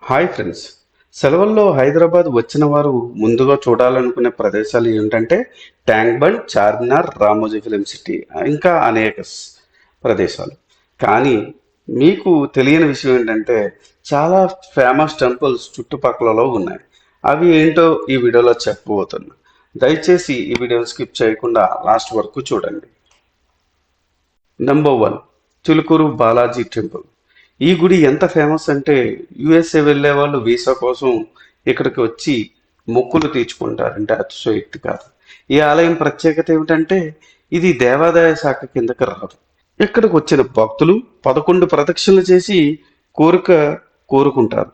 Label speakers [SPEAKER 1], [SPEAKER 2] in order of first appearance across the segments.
[SPEAKER 1] Hi friends. సెలవుల్లో హైదరాబాద్ వచ్చిన వారు ముందుగా చూడాలనుకునే ప్రదేశాలు ఏమిటంటే tank bund, Charminar, Ramoji film city, ఇంకా అనేక ప్రదేశాలు. కానీ మీకు తెలియని విషయం ఏంటంటే చాలా ఫేమస్ టెంపుల్స్ చుట్టుపక్కలలో ఉన్నాయి. అవి ఏంటో ఈ వీడియోలో చెప్పబోతున్నా. దయచేసి ఈ వీడియోని స్కిప్ చేయకుండా లాస్ట్ వరకు చూడండి. Number 1, Chilkur Balaji temple. ఈ గుడి ఎంత ఫేమస్ అంటే యుఎస్ఏ వెళ్ళే వాళ్ళు వీసా కోసం ఇక్కడికి వచ్చి మొక్కులు తీర్చుకుంటారంటే అతిశయోక్తి కాదు. ఈ ఆలయం ప్రత్యేకత ఏమిటంటే ఇది దేవాదాయ శాఖ కిందకి రాదు. ఇక్కడికి వచ్చిన భక్తులు 11 ప్రదక్షిణలు చేసి కోరిక కోరుకుంటారు.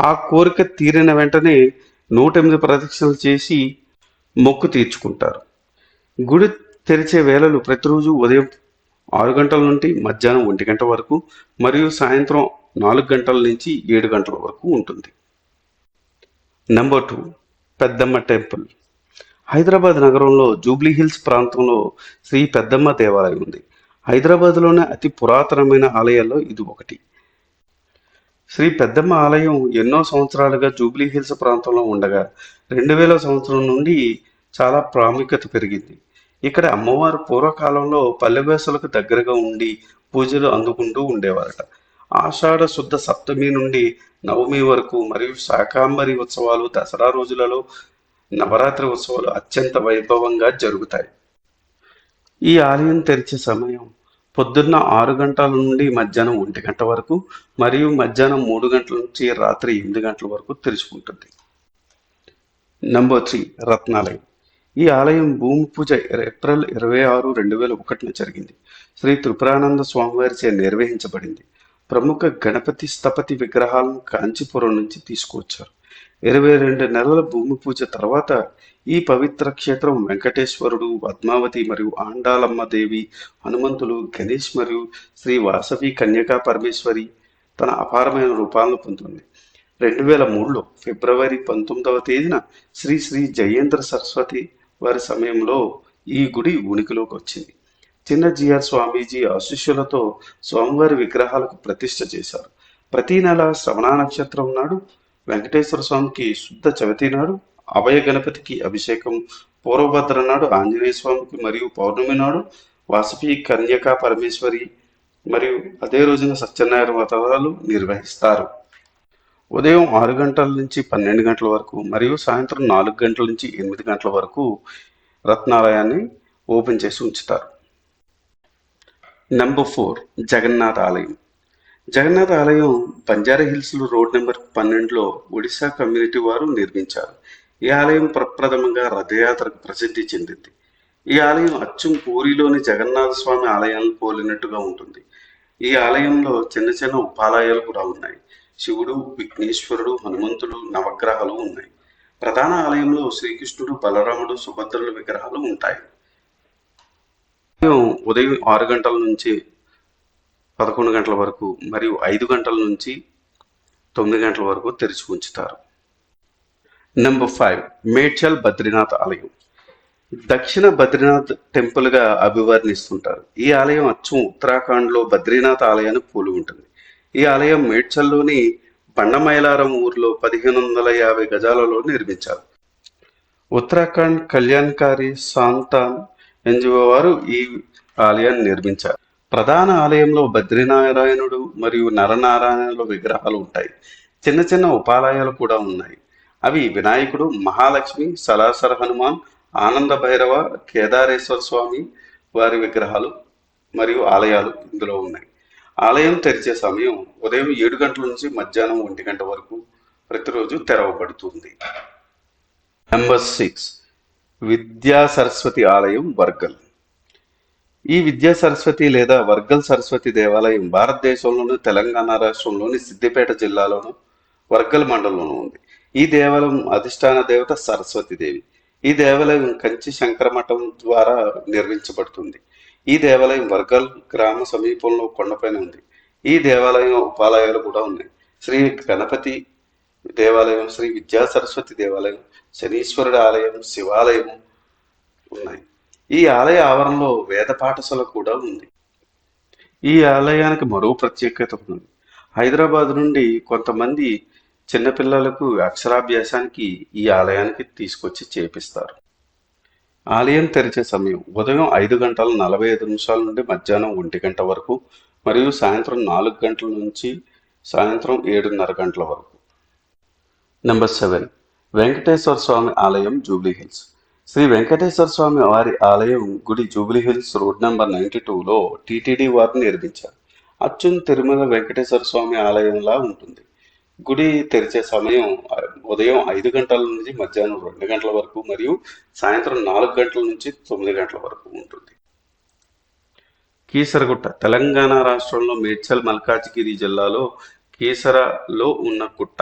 [SPEAKER 1] ఆ కోరిక తీరిన వెంటనే 108 ప్రదక్షిణలు చేసి మొక్కు తీర్చుకుంటారు. గుడి తెరిచే వేళలు ప్రతిరోజు ఉదయం 6 గంటల నుండి మధ్యాహ్నం 1 గంట వరకు మరియు సాయంత్రం 4 గంటల నుంచి 7 గంటల వరకు ఉంటుంది. నెంబర్ 2, పెద్దమ్మ టెంపుల్. హైదరాబాద్ నగరంలో జూబ్లీ హిల్స్ ప్రాంతంలో శ్రీ పెద్దమ్మ దేవాలయం ఉంది. హైదరాబాద్లోనే అతి పురాతనమైన ఆలయాల్లో ఇది ఒకటి. శ్రీ పెద్దమ్మ ఆలయం ఎన్నో సంవత్సరాలుగా జూబ్లీ హిల్స్ ప్రాంతంలో ఉండగా 2000 సంవత్సరం నుండి చాలా ప్రాముఖ్యత పెరిగింది. ఇక్కడ అమ్మవారు పూర్వకాలంలో పల్లెవేసులకు దగ్గరగా ఉండి పూజలు అందుకుంటూ ఉండేవారట. ఆషాఢ శుద్ధ సప్తమి నుండి నవమి వరకు మరియు శాకాంబరి ఉత్సవాలు, దసరా రోజులలో నవరాత్రి ఉత్సవాలు అత్యంత వైభవంగా జరుగుతాయి. ఈ ఆలయం తెరిచే సమయం పొద్దున్న 6 గంటల నుండి మధ్యాహ్నం 1 గంట వరకు మరియు మధ్యాహ్నం 3 గంటల నుంచి రాత్రి 8 గంటల వరకు తెరుచుకుంటుంది. నెంబర్ 3, రత్నాలయం. ఈ ఆలయం భూమి పూజ ఏప్రిల్ 26, 2001 జరిగింది. శ్రీ త్రిపురానంద స్వామివారిచే నిర్వహించబడింది. ప్రముఖ గణపతి స్థపతి విగ్రహాలను కాంచీపురం నుంచి తీసుకువచ్చారు. 22 నెలల భూమి పూజ తర్వాత ఈ పవిత్ర క్షేత్రం వెంకటేశ్వరుడు, పద్మావతి మరియు ఆండాలమ్మ దేవి, హనుమంతులు, గణేష్ మరియు శ్రీ వాసవి కన్యకా పరమేశ్వరి తన అపారమైన రూపాలను పొందుతుంది. 2003లో ఫిబ్రవరి 19వ తేదీన శ్రీ శ్రీ జయేంద్ర సరస్వతి వారి సమయంలో ఈ గుడి ఉనికిలోకి వచ్చింది. చిన్న జిఆర్ స్వామీజీ ఆశీస్సులతో స్వామివారి విగ్రహాలకు ప్రతిష్ఠ చేశారు. ప్రతి నెల శ్రవణ నక్షత్రం నాడు వెంకటేశ్వర స్వామికి శుద్ధ చవితి నాడు అభయ గణపతికి అభిషేకం, పూర్వభద్ర నాడు ఆంజనేయ స్వామికి మరియు పౌర్ణమి నాడు వాసవి కన్యకా పరమేశ్వరి మరియు అదే రోజున సత్యనారాయణ వ్రతాలు నిర్వహిస్తారు. ఉదయం 6 గంటల నుంచి 12 గంటల వరకు మరియు సాయంత్రం 4 గంటల నుంచి 8 గంటల వరకు రత్నాలయాన్ని ఓపెన్ చేసి ఉంచుతారు. నెంబర్ 4, జగన్నాథ ఆలయం. జగన్నాథ ఆలయం బంజారా హిల్స్ రోడ్ నెంబర్ 12లో ఒడిశా కమ్యూనిటీ వారు నిర్మించారు. ఈ ఆలయం ప్రప్రథమంగా రథయాత్రకు ప్రసిద్ధి చెందింది. ఈ ఆలయం అచ్చం పూరిలోని జగన్నాథ స్వామి ఆలయాలను పోలినట్టుగా ఉంటుంది. ఈ ఆలయంలో చిన్న చిన్న ఉపాలయాలు కూడా ఉన్నాయి. శివుడు, విఘ్నేశ్వరుడు, హనుమంతుడు, నవగ్రహాలు ఉన్నాయి. ప్రధాన ఆలయంలో శ్రీకృష్ణుడు, బలరాముడు, సుభద్రుల విగ్రహాలు ఉంటాయి. ఉదయం 6 గంటల నుంచి 11 గంటల వరకు మరియు 5 గంటల నుంచి 9 గంటల వరకు తెరిచి ఉంచుతారు. నెంబర్ 5, మేడ్చల్ బద్రీనాథ్ ఆలయం. దక్షిణ బద్రీనాథ్ టెంపుల్గా అభివర్ణిస్తుంటారు. ఈ ఆలయం అచ్చం ఉత్తరాఖండ్లో బద్రీనాథ్ ఆలయాన్ని పోలి ఉంటుంది. ఈ ఆలయం మేడ్చల్లోని బండమైలారం ఊరిలో 1550 గజాలలో నిర్మించారు. ఉత్తరాఖండ్ కళ్యాణకారి సాంతాన్ ఎన్జిఓ వారు ఈ ఆలయాన్ని నిర్మించారు. ప్రధాన ఆలయంలో బద్రీనారాయణుడు మరియు నరనారాయణుల విగ్రహాలు ఉంటాయి. చిన్న చిన్న ఉపాలయాలు కూడా ఉన్నాయి. అవి వినాయకుడు, మహాలక్ష్మి, సలాసర హనుమాన్, ఆనంద భైరవ, కేదారేశ్వర స్వామి వారి విగ్రహాలు మరియు ఆలయాలు ఇందులో ఉన్నాయి. ఆలయం తెరిచే సమయం ఉదయం 7 గంటల నుంచి మధ్యాహ్నం 1 గంట వరకు ప్రతిరోజు తెరవబడుతుంది. నెంబర్ 6, విద్యా సరస్వతి ఆలయం, వర్గల్. ఈ విద్యా సరస్వతి లేదా వర్గల్ సరస్వతి దేవాలయం భారతదేశంలోని తెలంగాణ రాష్ట్రంలోని సిద్దిపేట జిల్లాలోను వర్గల్ మండలంలోనూ ఉంది. ఈ దేవాలయం అధిష్టాన దేవత సరస్వతీదేవి. ఈ దేవాలయం కంచి శంకరమఠం ద్వారా నిర్మించబడుతుంది. ఈ దేవాలయం వర్గల్ గ్రామ సమీపంలో కొండపైన ఉంది. ఈ దేవాలయం ఉపాలయాలు కూడా ఉన్నాయి. శ్రీ గణపతి దేవాలయం, శ్రీ విద్యా సరస్వతి దేవాలయం, శనీశ్వరుడి ఆలయం, శివాలయం ఉన్నాయి. ఈ ఆలయ ఆవరణలో వేద పాఠశాల కూడా ఉంది. ఈ ఆలయానికి మరో ప్రత్యేకత ఉంది. హైదరాబాద్ నుండి కొంతమంది చిన్నపిల్లలకు అక్షరాభ్యాసానికి ఈ ఆలయానికి తీసుకొచ్చి చేపిస్తారు. ఆలయం తెరిచే సమయం ఉదయం 5:45 నుండి మధ్యాహ్నం 1 వరకు మరియు సాయంత్రం 4 గంటల నుంచి సాయంత్రం 7:30 గంటల వరకు. నెంబర్ 7. వెంకటేశ్వర స్వామి ఆలయం, జూబ్లీ హిల్స్. శ్రీ వెంకటేశ్వర స్వామి వారి ఆలయం గుడి జూబ్లీ హిల్స్ రోడ్ నెంబర్ 92లో టీటీడీ వారు నిర్మించారు. అచ్చం తిరుమల వెంకటేశ్వర స్వామి ఆలయంలా ఉంటుంది. గుడి తెరిచే సమయం ఉదయం 5 గంటల నుంచి మధ్యాహ్నం 2 గంటల వరకు మరియు సాయంత్రం 4 గంటల నుంచి 9 గంటల వరకు ఉంటుంది. కీసరగుట్ట తెలంగాణ రాష్ట్రంలో మేడ్చల్ మల్కాజిగిరి జిల్లాలో కీసరలో ఉన్న గుట్ట.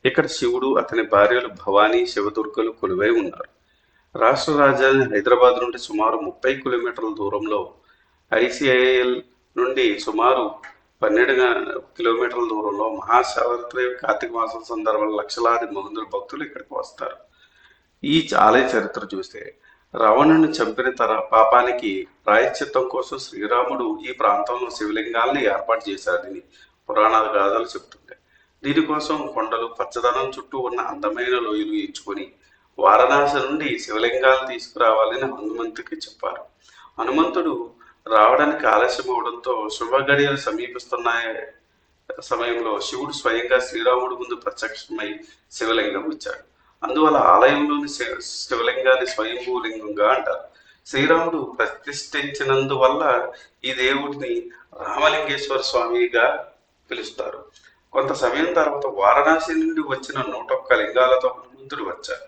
[SPEAKER 1] ఇక్కడ శివుడు, అతని భార్యలు భవానీ, శివదుర్గలు కొలువై ఉన్నారు. రాష్ట్ర రాజధాని హైదరాబాద్ నుండి సుమారు 30 కిలోమీటర్ల దూరంలో, ఐసిఐఎల్ నుండి సుమారు 12 కిలోమీటర్ల దూరంలో మహాశివరాత్రి, కార్తీక మాసం సందర్భంలో లక్షలాది మంది భక్తులు ఇక్కడికి వస్తారు. ఈ ఆలయ చరిత్ర చూస్తే రావణుని చంపిన పాపానికి ప్రాయశ్చిత్తం కోసం శ్రీరాముడు ఈ ప్రాంతంలో శివలింగాల్ని ఏర్పాటు చేశారని పురాణాల గాథలు చెబుతుంటాయి. దీనికోసం కొండలు, పచ్చదనం చుట్టూ ఉన్న అందమైన లోయలు ఎంచుకొని వారణాసి నుండి శివలింగాలు తీసుకురావాలని హనుమంతుడికి చెప్పారు. హనుమంతుడు రావడానికి ఆలస్యం అవడంతో శుభ గడియలు సమీపిస్తున్న సమయంలో శివుడు స్వయంగా శ్రీరాముడు ముందు ప్రత్యక్షమై శివలింగం ఇచ్చాడు. అందువల్ల ఆలయంలోని శివలింగాన్ని స్వయంభూలింగంగా అంటారు. శ్రీరాముడు ప్రతిష్ఠించినందువల్ల ఈ దేవుడిని రామలింగేశ్వర స్వామిగా పిలుస్తారు. కొంత సమయం తర్వాత వారణాసి నుండి వచ్చిన 101 లింగాలతో హనుమంతుడు వచ్చారు.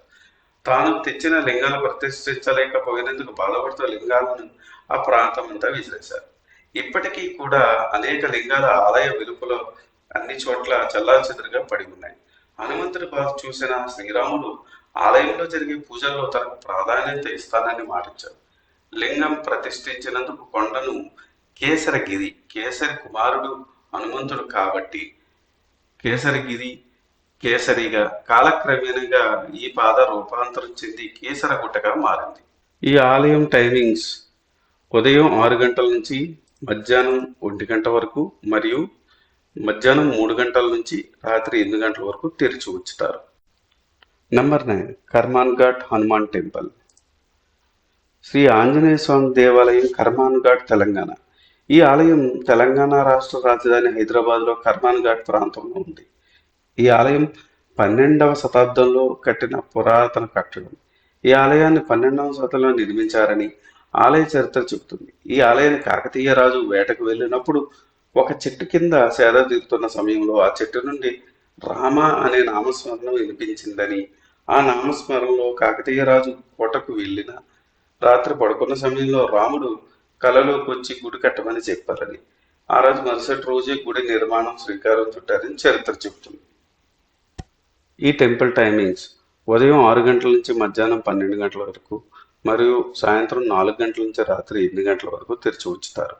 [SPEAKER 1] తాను తెచ్చిన లింగాలు ప్రతిష్ఠించలేకపోయినందుకు బాధపడుతూ లింగాలను ఆ ప్రాంతం అంతా విసిరేశారు. ఇప్పటికీ కూడా అనేక లింగాల ఆలయ వెలుపల అన్ని చోట్ల చెల్లాచెదురుగా పడి ఉన్నాయి. హనుమంతుడి బాధ చూసిన శ్రీరాముడు ఆలయంలో జరిగే పూజల్లో తనకు ప్రాధాన్యత ఇస్తానని మాటిచ్చారు. లింగం ప్రతిష్ఠించినందుకు కొండను కేసరగిరి, కేసరి కుమారుడు హనుమంతుడు కాబట్టి కేసరగిరి, కేసరిగా, కాలక్రమేణగా ఈ పాద రూపాంతరం చెంది కేసరగుట్టగా మారింది. ఈ ఆలయం టైమింగ్స్ ఉదయం 6 గంటల నుంచి మధ్యాహ్నం 1 గంట వరకు మరియు మధ్యాహ్నం 3 గంటల నుంచి రాత్రి 8 గంటల వరకు తెరిచి ఉంచుతారు. నెంబర్ 9. కర్మాన్ ఘాట్ హనుమాన్ టెంపుల్. శ్రీ ఆంజనేయ స్వామి దేవాలయం, కర్మాన్ ఘాట్, తెలంగాణ. ఈ ఆలయం తెలంగాణ రాష్ట్ర రాజధాని హైదరాబాద్లో కర్మాన్ ఘాట్ ప్రాంతంలో ఉంది. ఈ ఆలయం 12వ శతాబ్దంలో కట్టిన పురాతన కట్టడం. ఈ ఆలయాన్ని 12వ శతాబ్దంలో నిర్మించారని ఆలయ చరిత్ర చెబుతుంది. ఈ ఆలయాన్ని కాకతీయ రాజు వేటకు వెళ్ళినప్పుడు ఒక చెట్టు కింద సేద తీరుతున్న సమయంలో ఆ చెట్టు నుండి రామ అనే నామస్మరణ వినిపించిందని, ఆ నామస్మరణలో కాకతీయ రాజు కోటకు వెళ్ళిన రాత్రి పడుకున్న సమయంలో రాముడు కలలోకి వచ్చి గుడి కట్టమని చెప్పారని, ఆ రోజు మరుసటి రోజే గుడి నిర్మాణం శ్రీకారం చుట్టారని చరిత్ర చెబుతుంది. ఈ టెంపుల్ టైమింగ్స్ ఉదయం 6 గంటల నుంచి మధ్యాహ్నం 12 గంటల వరకు మరియు సాయంత్రం 4 గంటల నుంచి రాత్రి 8 గంటల వరకు తెరిచి ఉంచుతారు.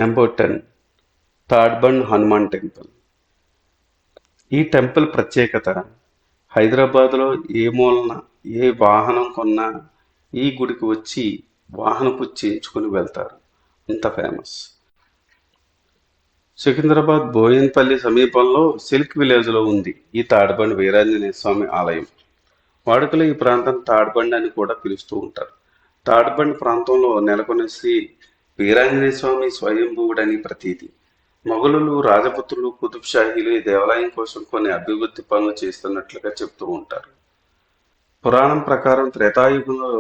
[SPEAKER 1] నెంబర్ 10. తాడ్బండ్ హనుమాన్ టెంపుల్. ఈ టెంపుల్ ప్రత్యేకత హైదరాబాద్లో ఏ మూలన ఏ వాహనం కొన్నా ఈ గుడికి వచ్చి వాహనపు చేయించుకొని వెళ్తారు. అంత ఫేమస్. సికింద్రాబాద్ బోయన్పల్లి సమీపంలో సిల్క్ విలేజ్లో ఉంది ఈ తాడ్బండ్ వీరాంజనేయ స్వామి ఆలయం. వాడుకలో ఈ ప్రాంతం తాడ్బండ్ అని కూడా పిలుస్తూ ఉంటారు. తాడ్బండ్ ప్రాంతంలో నెలకొన్న శ్రీ వీరాంజనేయ స్వామి స్వయంభువుడని ప్రతీతి. మొఘలులు, రాజపుత్రులు, కుతుబ్ షాహీలు ఈ దేవాలయం కోసం కొన్ని అభివృద్ధి పనులు చేస్తున్నట్లుగా చెప్తూ ఉంటారు. పురాణం ప్రకారం త్రేతాయుగంలో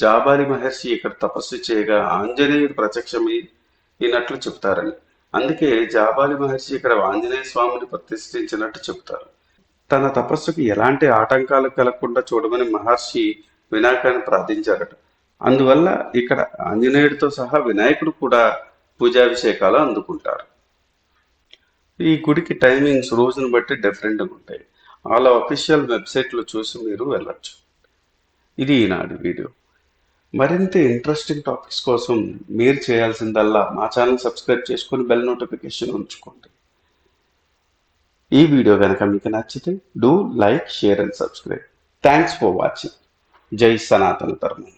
[SPEAKER 1] జాబాలి మహర్షి ఇక్కడ తపస్సు చేయగా ఆంజనేయుడు ప్రత్యక్షమైనట్లు చెప్తారని, అందుకే జాబాలి మహర్షి ఇక్కడ ఆంజనేయ స్వామిని ప్రతిష్ఠించినట్టు చెప్తారు. తన తపస్సుకు ఎలాంటి ఆటంకాలు కలగకుండా చూడమని మహర్షి వినాయకుడిని ప్రార్థించారట. అందువల్ల ఇక్కడ ఆంజనేయుడితో సహా వినాయకుడు కూడా పూజాభిషేకాలు అందుకుంటారు. ఈ గుడికి టైమింగ్స్ రోజును బట్టి డిఫరెంట్గా ఉంటాయి. వాళ్ళ అఫీషియల్ వెబ్సైట్లో చూసి మీరు వెళ్ళచ్చు. ఇది ఈనాడు వీడియో. మరింత ఇంట్రెస్టింగ్ టాపిక్స్ కోసం మీరు చేయాల్సిందల్లా మా ఛానల్ సబ్స్క్రైబ్ చేసుకొని బెల్ నోటిఫికేషన్ ఉంచుకోండి. ఈ వీడియో కనుక మీకు నచ్చితే do like, share and subscribe. Thanks for watching. జై సనాతన ధర్మం.